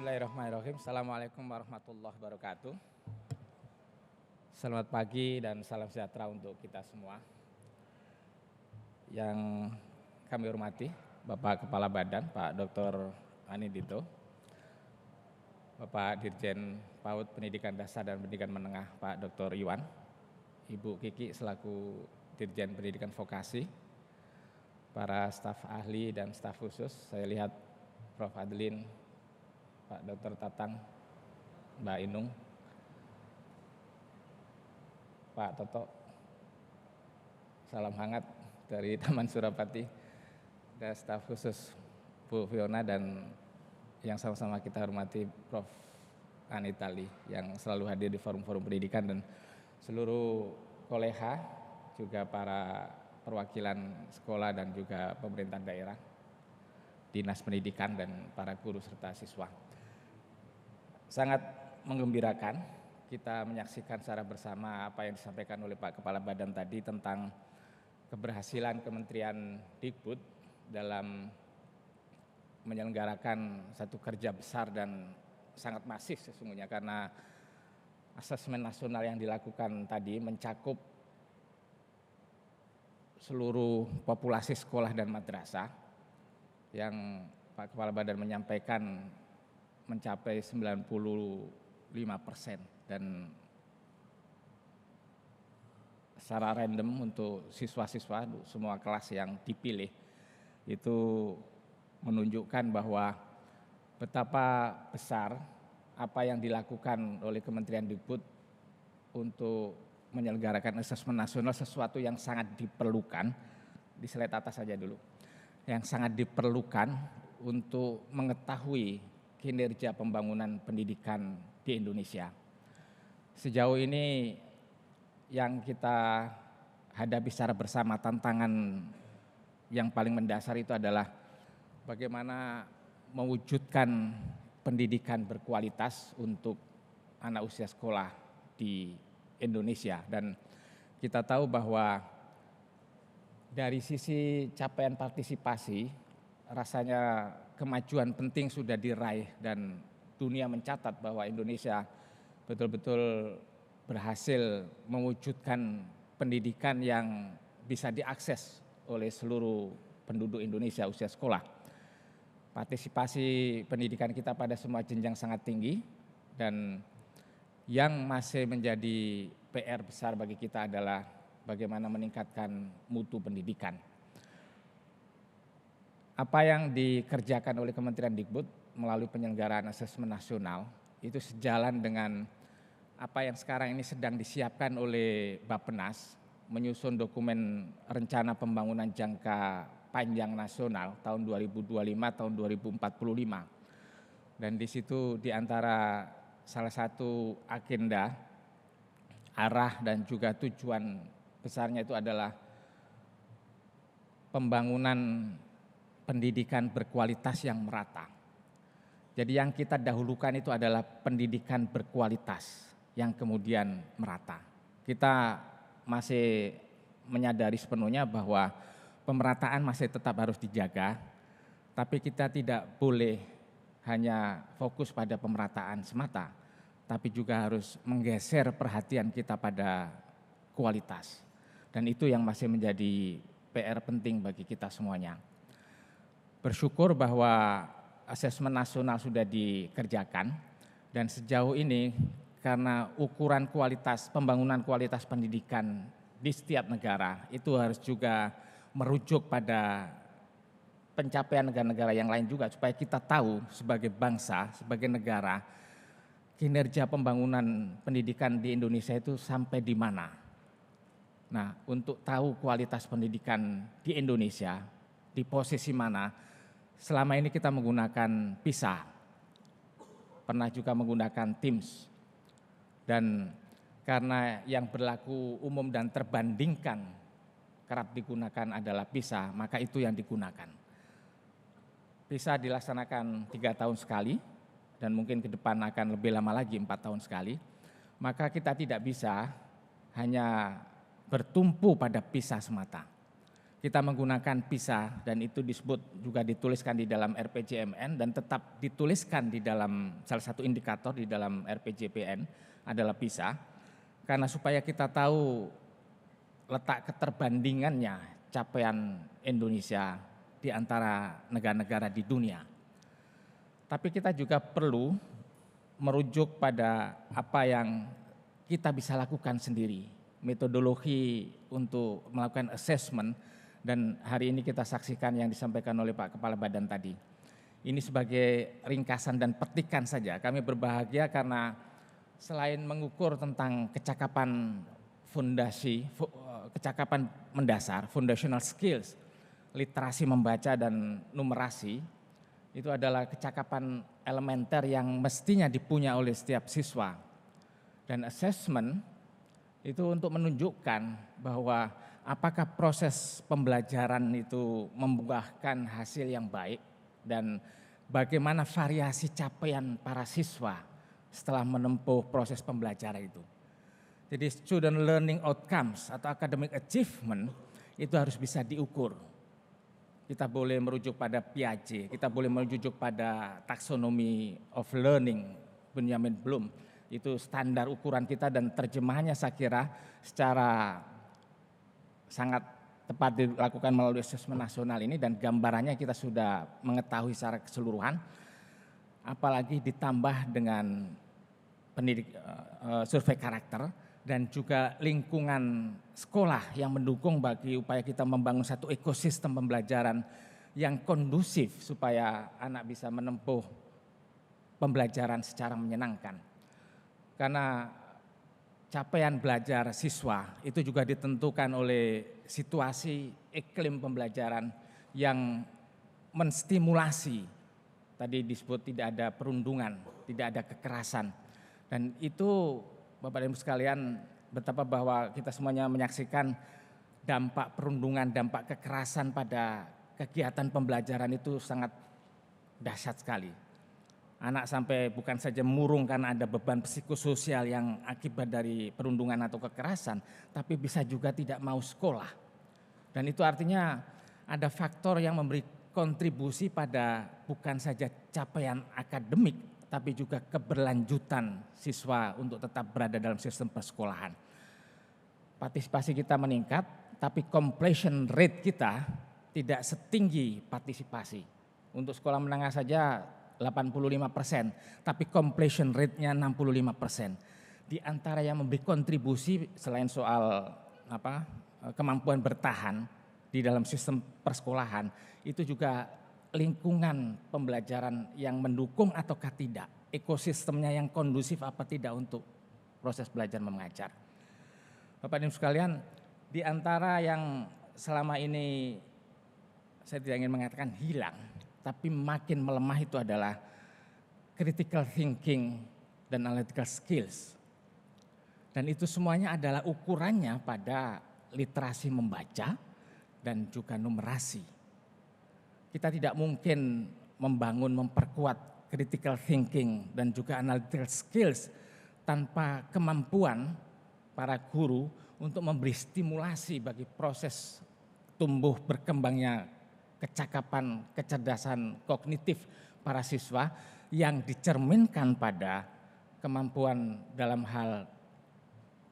Bismillahirrahmanirrahim. Assalamualaikum warahmatullahi wabarakatuh. Selamat pagi dan salam sejahtera untuk kita semua. Yang kami hormati Bapak Kepala Badan, Pak Dr. Ani Dito, Bapak Dirjen PAUD Pendidikan Dasar dan Pendidikan Menengah, Pak Dr. Iwan, Ibu Kiki selaku Dirjen Pendidikan Vokasi, para staf ahli dan staf khusus. Saya lihat Prof. Adlin, Pak Dr. Tatang, Mbak Inung, Pak Toto, salam hangat dari Taman Surapati, dan staf khusus Bu Fiona, dan yang sama-sama kita hormati Prof. Anitali yang selalu hadir di forum-forum pendidikan, dan seluruh koleha, juga para perwakilan sekolah dan juga pemerintah daerah, dinas pendidikan, dan para guru serta siswa. Sangat menggembirakan kita menyaksikan secara bersama apa yang disampaikan oleh Pak Kepala Badan tadi tentang keberhasilan Kementerian Dikbud dalam menyelenggarakan satu kerja besar dan sangat masif sesungguhnya, karena asesmen nasional yang dilakukan tadi mencakup seluruh populasi sekolah dan madrasah, yang Pak Kepala Badan menyampaikan mencapai 95%, dan secara random untuk siswa-siswa semua kelas yang dipilih itu menunjukkan bahwa betapa besar apa yang dilakukan oleh Kementerian Dikbud untuk menyelenggarakan asesmen nasional, sesuatu yang sangat diperlukan. Di slide atas saja dulu, yang sangat diperlukan untuk mengetahui kinerja pembangunan pendidikan di Indonesia. Sejauh ini yang kita hadapi secara bersama, tantangan yang paling mendasar itu adalah bagaimana mewujudkan pendidikan berkualitas untuk anak usia sekolah di Indonesia. Dan kita tahu bahwa dari sisi capaian partisipasi, rasanya kemajuan penting sudah diraih, dan dunia mencatat bahwa Indonesia betul-betul berhasil mewujudkan pendidikan yang bisa diakses oleh seluruh penduduk Indonesia usia sekolah. Partisipasi pendidikan kita pada semua jenjang sangat tinggi, dan yang masih menjadi PR besar bagi kita adalah bagaimana meningkatkan mutu pendidikan. Apa yang dikerjakan oleh Kementerian Dikbud melalui penyelenggaraan asesmen nasional itu sejalan dengan apa yang sekarang ini sedang disiapkan oleh Bappenas, menyusun dokumen rencana pembangunan jangka panjang nasional tahun 2025 tahun 2045. Dan di situ di antara salah satu agenda, arah dan juga tujuan besarnya itu adalah pembangunan pendidikan berkualitas yang merata. Jadi yang kita dahulukan itu adalah pendidikan berkualitas yang kemudian merata. Kita masih menyadari sepenuhnya bahwa pemerataan masih tetap harus dijaga, tapi kita tidak boleh hanya fokus pada pemerataan semata, tapi juga harus menggeser perhatian kita pada kualitas. Dan itu yang masih menjadi PR penting bagi kita semuanya. Bersyukur bahwa asesmen nasional sudah dikerjakan, dan sejauh ini karena ukuran kualitas pembangunan kualitas pendidikan di setiap negara itu harus juga merujuk pada pencapaian negara-negara yang lain juga, supaya kita tahu sebagai bangsa, sebagai negara, kinerja pembangunan pendidikan di Indonesia itu sampai di mana. Nah, untuk tahu kualitas pendidikan di Indonesia di posisi mana, selama ini kita menggunakan PISA, pernah juga menggunakan TIMSS, dan karena yang berlaku umum dan terbandingkan kerap digunakan adalah PISA, maka itu yang digunakan. PISA dilaksanakan 3 tahun sekali, dan mungkin ke depan akan lebih lama lagi 4 tahun sekali. Maka kita tidak bisa hanya bertumpu pada PISA semata. kita menggunakan PISA dan itu disebut juga dituliskan di dalam RPJMN dan tetap dituliskan di dalam salah satu indikator di dalam RPJPN adalah PISA, karena supaya kita tahu letak keterbandingannya capaian Indonesia di antara negara-negara di dunia. Tapi kita juga perlu merujuk pada apa yang kita bisa lakukan sendiri, metodologi untuk melakukan assessment, dan hari ini kita saksikan yang disampaikan oleh Pak Kepala Badan tadi. Ini sebagai ringkasan dan petikan saja, kami berbahagia karena selain mengukur tentang kecakapan fondasi, kecakapan mendasar, foundational skills, literasi membaca dan numerasi, itu adalah kecakapan elementer yang mestinya dipunya oleh setiap siswa. Dan assessment itu untuk menunjukkan bahwa apakah proses pembelajaran itu membuahkan hasil yang baik dan bagaimana variasi capaian para siswa setelah menempuh proses pembelajaran itu. Jadi student learning outcomes atau academic achievement itu harus bisa diukur. Kita boleh merujuk pada Piaget, kita boleh merujuk pada taxonomy of learning Benjamin Bloom. Itu standar ukuran kita dan terjemahannya saya kira secara sangat tepat dilakukan melalui asesmen nasional ini dan gambarannya kita sudah mengetahui secara keseluruhan. Apalagi ditambah dengan survei karakter dan juga lingkungan sekolah yang mendukung bagi upaya kita membangun satu ekosistem pembelajaran yang kondusif supaya anak bisa menempuh pembelajaran secara menyenangkan. Karena capaian belajar siswa itu juga ditentukan oleh situasi iklim pembelajaran yang menstimulasi, tadi disebut tidak ada perundungan, tidak ada kekerasan. Dan itu Bapak dan Ibu sekalian, betapa bahwa kita semuanya menyaksikan dampak perundungan, dampak kekerasan pada kegiatan pembelajaran itu sangat dahsyat sekali. Anak sampai bukan saja murung karena ada beban psikososial yang akibat dari perundungan atau kekerasan, tapi bisa juga tidak mau sekolah. Dan itu artinya ada faktor yang memberi kontribusi pada bukan saja capaian akademik, tapi juga keberlanjutan siswa untuk tetap berada dalam sistem persekolahan. Partisipasi kita meningkat, tapi completion rate kita tidak setinggi partisipasi. Untuk sekolah menengah saja 85%, tapi completion rate-nya 65%. Di antara yang memberi kontribusi selain soal kemampuan bertahan di dalam sistem persekolahan, itu juga lingkungan pembelajaran yang mendukung ataukah tidak, ekosistemnya yang kondusif apa tidak untuk proses belajar mengajar. Bapak dan Ibu sekalian, di antara yang selama ini saya tidak ingin mengatakan hilang, tapi makin melemah itu adalah critical thinking dan analytical skills. Dan itu semuanya adalah ukurannya pada literasi membaca dan juga numerasi. Kita tidak mungkin memperkuat critical thinking dan juga analytical skills tanpa kemampuan para guru untuk memberi stimulasi bagi proses tumbuh berkembangnya kecakapan, kecerdasan kognitif para siswa yang dicerminkan pada kemampuan dalam hal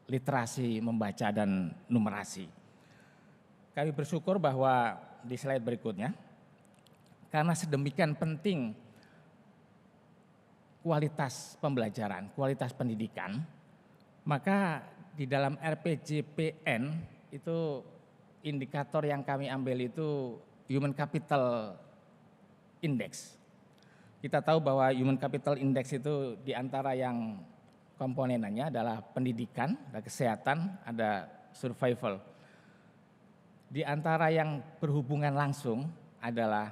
literasi membaca dan numerasi. Kami bersyukur bahwa di slide berikutnya, karena sedemikian penting kualitas pembelajaran, kualitas pendidikan, maka di dalam RPJPN itu indikator yang kami ambil itu Human Capital Index. Kita tahu bahwa Human Capital Index itu di antara yang komponenannya adalah pendidikan, ada kesehatan, ada survival. Di antara yang berhubungan langsung adalah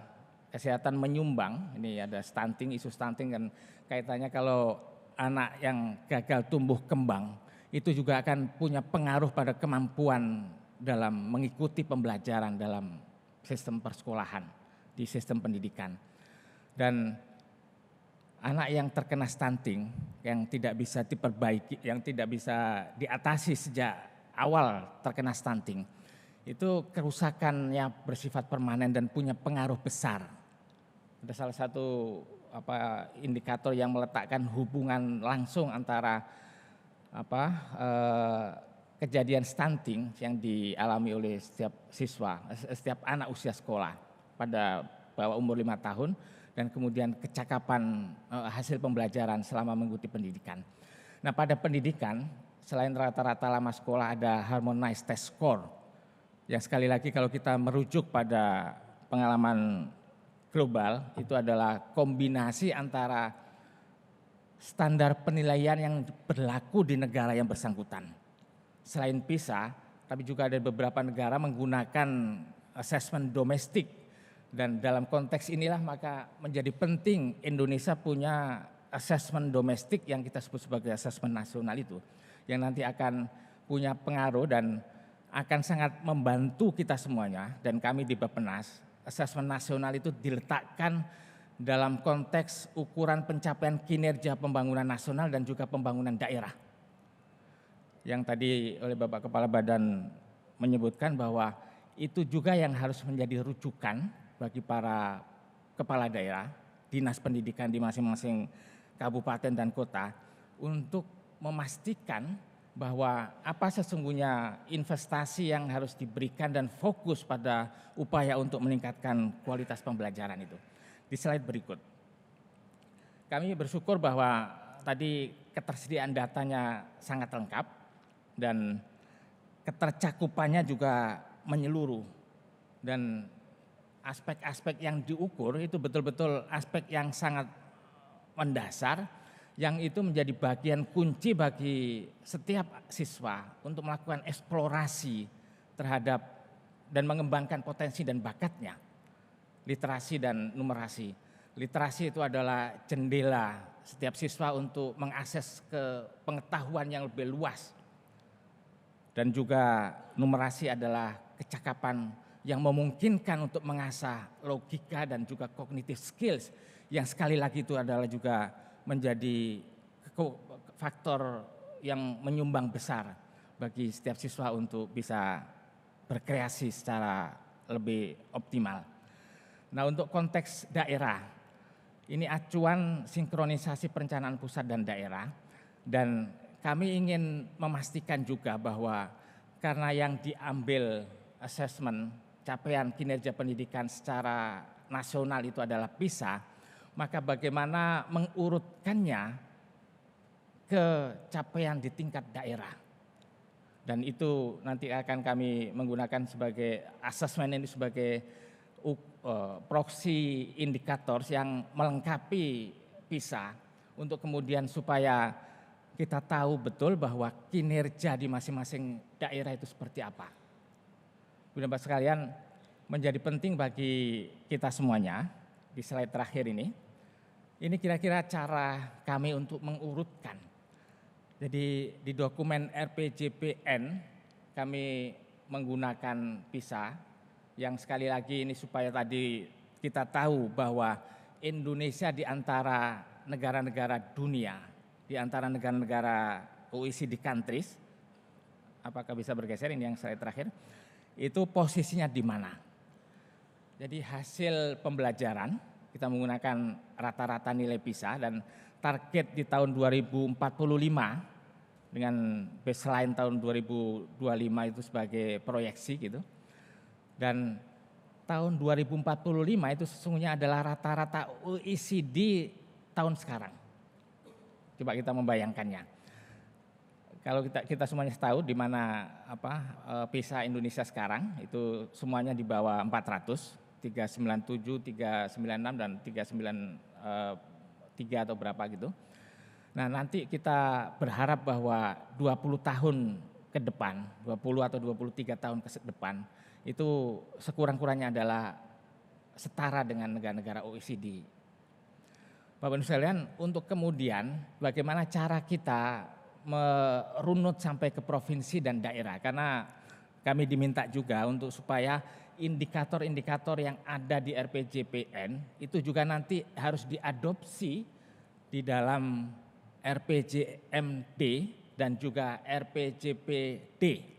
kesehatan menyumbang, ini ada stunting, isu stunting dan kaitannya kalau anak yang gagal tumbuh kembang itu juga akan punya pengaruh pada kemampuan dalam mengikuti pembelajaran dalam sistem persekolahan, di sistem pendidikan. Dan anak yang terkena stunting, yang tidak bisa diperbaiki, yang tidak bisa diatasi sejak awal terkena stunting, itu kerusakannya bersifat permanen dan punya pengaruh besar. Ada salah satu indikator yang meletakkan hubungan langsung antara kejadian stunting yang dialami oleh setiap siswa, setiap anak usia sekolah pada bawah umur 5 tahun, dan kemudian kecakapan hasil pembelajaran selama mengikuti pendidikan. Nah, pada pendidikan selain rata-rata lama sekolah ada harmonized test score, yang sekali lagi kalau kita merujuk pada pengalaman global itu adalah kombinasi antara standar penilaian yang berlaku di negara yang bersangkutan. Selain PISA, tapi juga ada beberapa negara menggunakan asesmen domestik, dan dalam konteks inilah maka menjadi penting Indonesia punya asesmen domestik yang kita sebut sebagai asesmen nasional itu, yang nanti akan punya pengaruh dan akan sangat membantu kita semuanya. Dan kami di Bappenas, asesmen nasional itu diletakkan dalam konteks ukuran pencapaian kinerja pembangunan nasional dan juga pembangunan daerah. Yang tadi oleh Bapak Kepala Badan menyebutkan bahwa itu juga yang harus menjadi rujukan bagi para kepala daerah, dinas pendidikan di masing-masing kabupaten dan kota untuk memastikan bahwa apa sesungguhnya investasi yang harus diberikan dan fokus pada upaya untuk meningkatkan kualitas pembelajaran itu. Di slide berikut, kami bersyukur bahwa tadi ketersediaan datanya sangat lengkap dan ketercakupannya juga menyeluruh, dan aspek-aspek yang diukur itu betul-betul aspek yang sangat mendasar, yang itu menjadi bagian kunci bagi setiap siswa untuk melakukan eksplorasi terhadap dan mengembangkan potensi dan bakatnya. Literasi dan numerasi. Literasi itu adalah jendela setiap siswa untuk mengakses ke pengetahuan yang lebih luas. Dan juga numerasi adalah kecakapan yang memungkinkan untuk mengasah logika dan juga cognitive skills, yang sekali lagi itu adalah juga menjadi faktor yang menyumbang besar bagi setiap siswa untuk bisa berkreasi secara lebih optimal. Nah, untuk konteks daerah, ini acuan sinkronisasi perencanaan pusat dan daerah, dan kami ingin memastikan juga bahwa karena yang diambil asesmen capaian kinerja pendidikan secara nasional itu adalah PISA, maka bagaimana mengurutkannya ke capaian di tingkat daerah. Dan itu nanti akan kami menggunakan sebagai asesmen ini sebagai proxy indicators yang melengkapi PISA untuk kemudian supaya kita tahu betul bahwa kinerja di masing-masing daerah itu seperti apa. Bapak sekalian, menjadi penting bagi kita semuanya di slide terakhir ini kira-kira cara kami untuk mengurutkan. Jadi di dokumen RPJPN kami menggunakan PISA, yang sekali lagi ini supaya tadi kita tahu bahwa Indonesia di antara negara-negara dunia, di antara negara-negara OECD countries, apakah bisa bergeser ini yang slide terakhir, itu posisinya di mana. Jadi hasil pembelajaran kita menggunakan rata-rata nilai PISA, dan target di tahun 2045 dengan baseline tahun 2025 itu sebagai proyeksi gitu. Dan tahun 2045 itu sesungguhnya adalah rata-rata OECD tahun sekarang. Coba kita membayangkannya. Kalau kita semuanya tahu di mana PISA Indonesia sekarang itu semuanya di bawah 400, 397, 396 dan 393 atau berapa gitu. Nah, nanti kita berharap bahwa 20 tahun ke depan, 20 atau 23 tahun ke depan itu sekurang-kurangnya adalah setara dengan negara-negara OECD. Bapak Ibu sekalian, untuk kemudian bagaimana cara kita merunut sampai ke provinsi dan daerah, karena kami diminta juga untuk supaya indikator-indikator yang ada di RPJPN itu juga nanti harus diadopsi di dalam RPJMD dan juga RPJPD.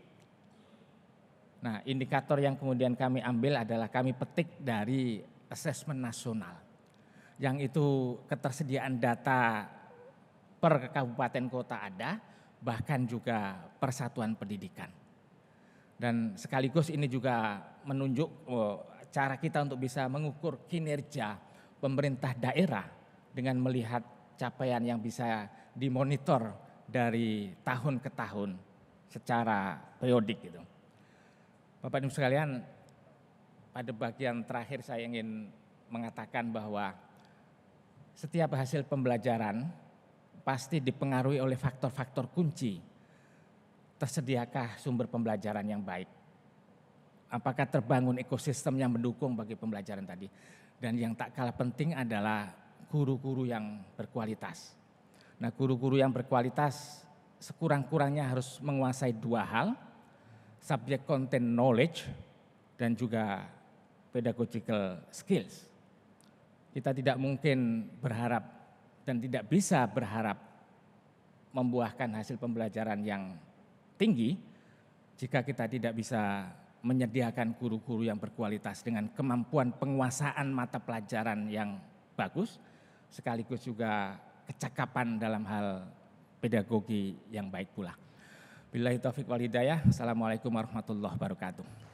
Nah, indikator yang kemudian kami ambil adalah kami petik dari asesmen nasional. Yang itu ketersediaan data per kabupaten kota ada, bahkan juga persatuan pendidikan. Dan sekaligus ini juga menunjuk cara kita untuk bisa mengukur kinerja pemerintah daerah dengan melihat capaian yang bisa dimonitor dari tahun ke tahun secara periodik gitu. Bapak Ibu sekalian, pada bagian terakhir saya ingin mengatakan bahwa setiap hasil pembelajaran pasti dipengaruhi oleh faktor-faktor kunci. Tersediakah sumber pembelajaran yang baik? Apakah terbangun ekosistem yang mendukung bagi pembelajaran tadi? Dan yang tak kalah penting adalah guru-guru yang berkualitas. Nah, guru-guru yang berkualitas sekurang-kurangnya harus menguasai dua hal, subject content knowledge dan juga pedagogical skills. Kita tidak mungkin berharap dan tidak bisa berharap membuahkan hasil pembelajaran yang tinggi jika kita tidak bisa menyediakan guru-guru yang berkualitas dengan kemampuan penguasaan mata pelajaran yang bagus, sekaligus juga kecakapan dalam hal pedagogi yang baik pula. Billahi taufiq wal hidayah. Assalamualaikum warahmatullahi wabarakatuh.